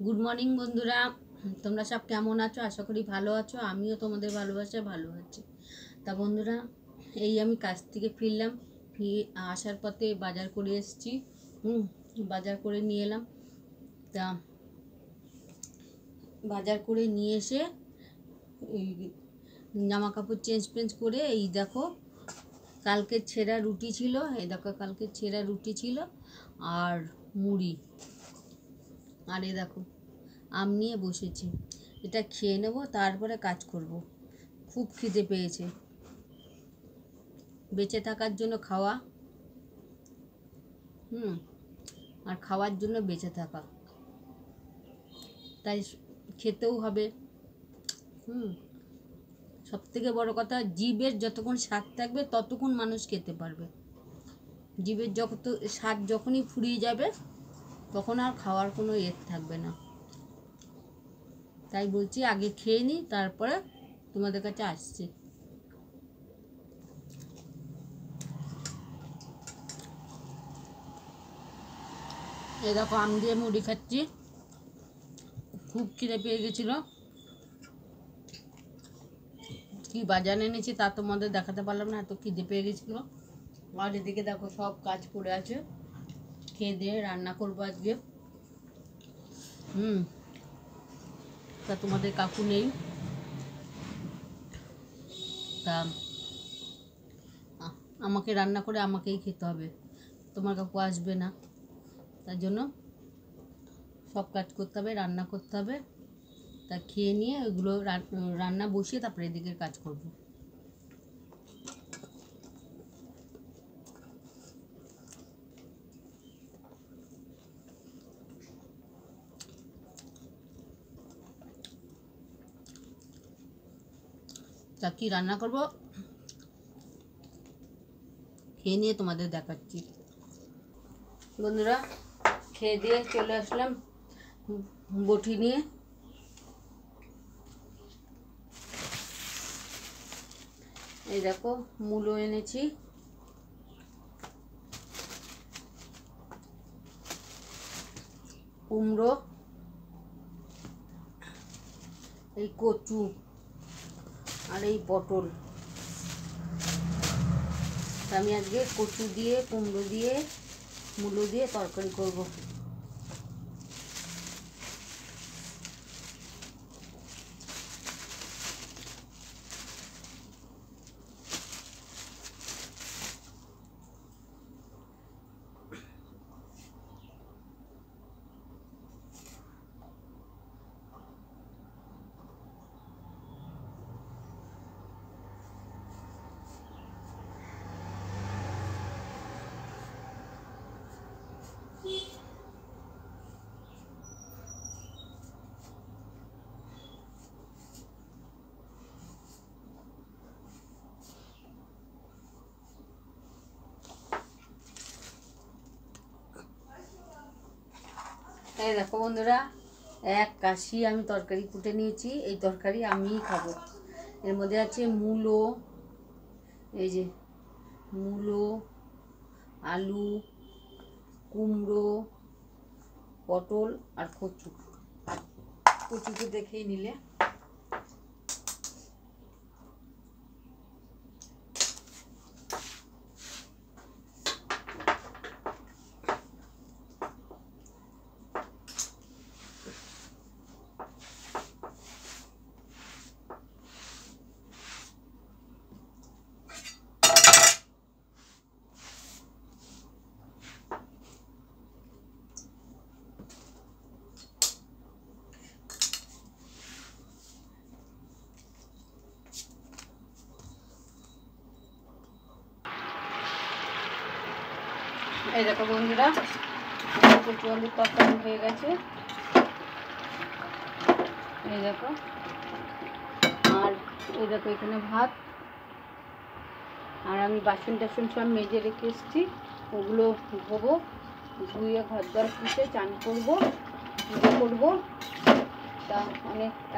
Good morning বন্ধুরা, তোমরা সব কেমন আছো? আশা করি ভালো আছো। আমিও তোমাদের ভালোবাসায় ভালো আছি। তা বন্ধুরা, এই আমি কাজ থেকে ফিরলাম, আসার পথে বাজার করে এসেছি। বাজার করে নিয়ে এলাম। তা বাজার করে নিয়ে এসে এই জামা কাপড় চেঞ্জ করে এই দেখো কালকে ছেঁড়া রুটি ছিল, এই দেখো কালকে ছেঁড়া রুটি ছিল আর মুড়ি, আর এই দেখো আম নিয়ে বসেছি। এটা খেয়ে নেব, তারপরে কাজ করব। খুব খিদে পেয়েছে। বেঁচে থাকার জন্য খাওয়া, আর খাওয়ার জন্য বেঁচে থাকা, তাই খেতেও হবে। সব থেকে বড় কথা, জীবের যতক্ষণ স্বাদ থাকবে ততক্ষণ মানুষ খেতে পারবে। জীবের যত স্বাদ যখনই ফুরিয়ে যাবে তখন আর খাওয়ার কোনো থাকবে না। তাই বলছি আগে খেয়ে নিই, তারপরে তোমাদের কাছে আসছি। এই দেখো আম দিয়ে মুড়ি খাচ্ছি। খুব খিদে পেয়ে গেছিলো। কি বাজার এনেছি তা তোমাদের দেখাতে পারলাম না, এত খিদে পেয়ে গেছিলো। আর এদিকে দেখো সব কাজ পড়ে আছে, খেয়ে দিয়ে রান্না করবো আজকে। তা তোমাদের কাকু নেই, তা আমাকে রান্না করে আমাকেই খেতে হবে। তোমার কাকু আসবে না, তার জন্য সব কাজ করতে হবে, রান্না করতে হবে। তা খেয়ে নিয়ে ওইগুলো রান্না বসিয়ে তারপরে এদিকে কাজ করব। তা কি রান্না করব খেয়ে নিয়ে তোমাদের দেখাচ্ছি। বন্ধুরা, খেয়ে দিয়ে চলে আসলাম বটি নিয়ে। এই দেখো মূলো এনেছি, কুমড়ো, এই কচু আর এই পটল। আমি আজকে কচু দিয়ে, কুমড়ো দিয়ে, মূলো দিয়ে তরকারি করব। এই দেখো বন্ধুরা, এক কাশি আমি তরকারি কুটে নিয়েছি। এই তরকারি আমিই খাবো। এর মধ্যে আছে মূলো, এই যে মূলো, আলু, কুমড়ো, পটল আর কচু। কচুকে দেখেই নিলে। এই দেখো বন্ধুরা, কচু আলুর তরকারি হয়ে গেছে। এই দেখো, আর এই দেখো এখানে ভাত। আর আমি বাসন টাসন সব মেজে রেখে এসেছি, ওগুলো ধোবো, ধুয়ে ঘর দর পুষে চান করবো, পুজো করবো। তা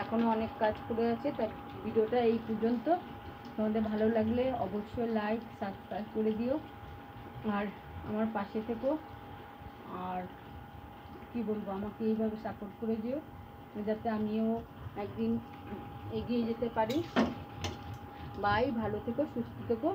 এখনও অনেক কাজ করে আছে। তা ভিডিওটা এই পর্যন্ত। তোমাদের ভালো লাগলে অবশ্যই লাইক সাবস্ক্রাইব করে দিও, আর আমার পাশে থেকো। আর কি বলবো, আমাকে এইভাবে সাপোর্ট করে দিও যাতে আমিও একদিন এগিয়ে যেতে পারি। বাই, ভালো থেকো, সুস্থ থেকো।